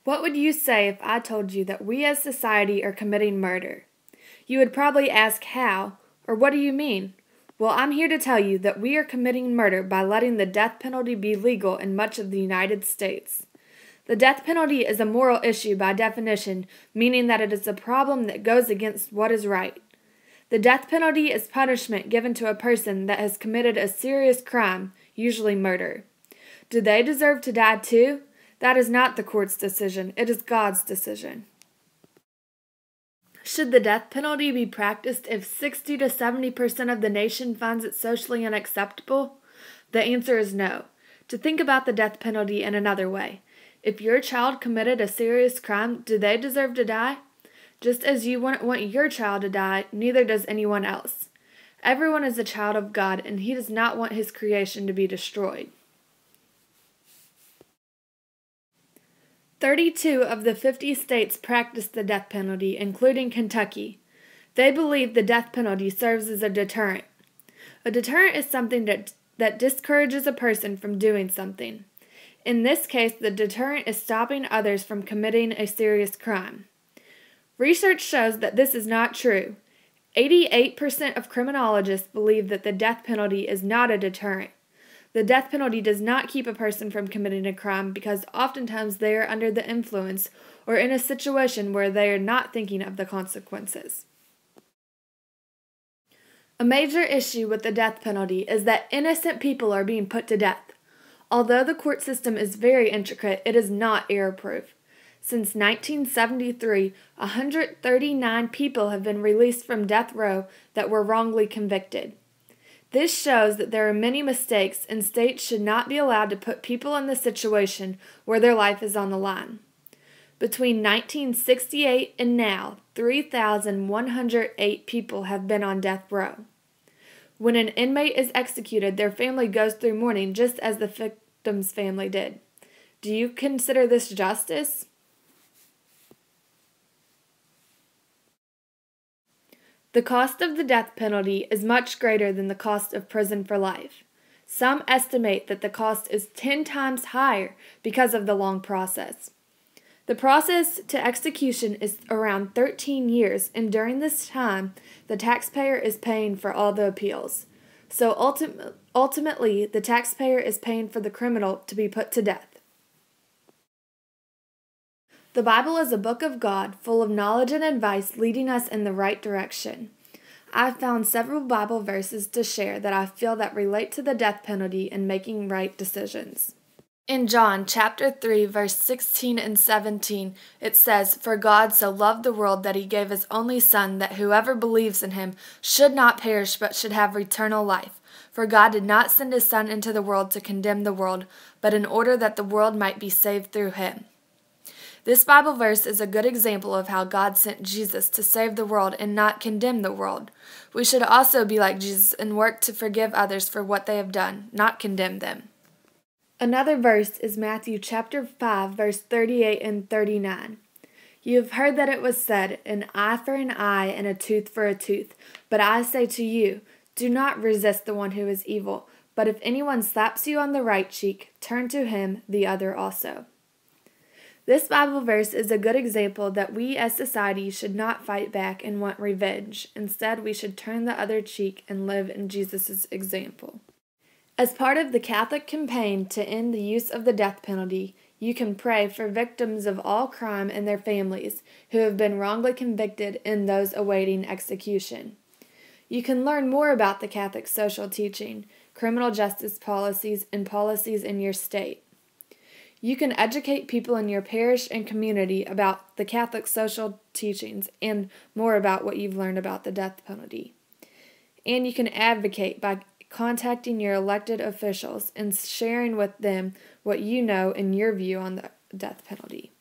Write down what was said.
What would you say if I told you that we as society are committing murder? You would probably ask how, or what do you mean? Well, I'm here to tell you that we are committing murder by letting the death penalty be legal in much of the United States. The death penalty is a moral issue by definition, meaning that it is a problem that goes against what is right. The death penalty is punishment given to a person that has committed a serious crime, usually murder. Do they deserve to die too? That is not the court's decision, it is God's decision. Should the death penalty be practiced if 60 to 70% of the nation finds it socially unacceptable? The answer is no. To think about the death penalty in another way, if your child committed a serious crime, do they deserve to die? Just as you wouldn't want your child to die, neither does anyone else. Everyone is a child of God, and He does not want His creation to be destroyed. 32 of the 50 states practice the death penalty, including Kentucky. They believe the death penalty serves as a deterrent. A deterrent is something that discourages a person from doing something. In this case, the deterrent is stopping others from committing a serious crime. Research shows that this is not true. 88% of criminologists believe that the death penalty is not a deterrent. The death penalty does not keep a person from committing a crime because oftentimes they are under the influence or in a situation where they are not thinking of the consequences. A major issue with the death penalty is that innocent people are being put to death. Although the court system is very intricate, it is not error-proof. Since 1973, 139 people have been released from death row that were wrongly convicted. This shows that there are many mistakes, and states should not be allowed to put people in the situation where their life is on the line. Between 1968 and now, 3,108 people have been on death row. When an inmate is executed, their family goes through mourning just as the victim's family did. Do you consider this justice? The cost of the death penalty is much greater than the cost of prison for life. Some estimate that the cost is 10 times higher because of the long process. The process to execution is around 13 years, and during this time, the taxpayer is paying for all the appeals. So ultimately, the taxpayer is paying for the criminal to be put to death. The Bible is a book of God, full of knowledge and advice leading us in the right direction. I've found several Bible verses to share that I feel that relate to the death penalty and making right decisions. In John chapter 3, verse 16 and 17, it says, "For God so loved the world that He gave His only Son, that whoever believes in Him should not perish but should have eternal life. For God did not send His Son into the world to condemn the world, but in order that the world might be saved through Him." This Bible verse is a good example of how God sent Jesus to save the world and not condemn the world. We should also be like Jesus and work to forgive others for what they have done, not condemn them. Another verse is Matthew chapter 5, verse 38 and 39. "You have heard that it was said, an eye for an eye and a tooth for a tooth. But I say to you, do not resist the one who is evil. But if anyone slaps you on the right cheek, turn to him the other also." This Bible verse is a good example that we as society should not fight back and want revenge. Instead, we should turn the other cheek and live in Jesus' example. As part of the Catholic campaign to end the use of the death penalty, you can pray for victims of all crime and their families who have been wrongly convicted and those awaiting execution. You can learn more about the Catholic social teaching, criminal justice policies, and policies in your state. You can educate people in your parish and community about the Catholic social teachings and more about what you've learned about the death penalty. And you can advocate by contacting your elected officials and sharing with them what you know and your view on the death penalty.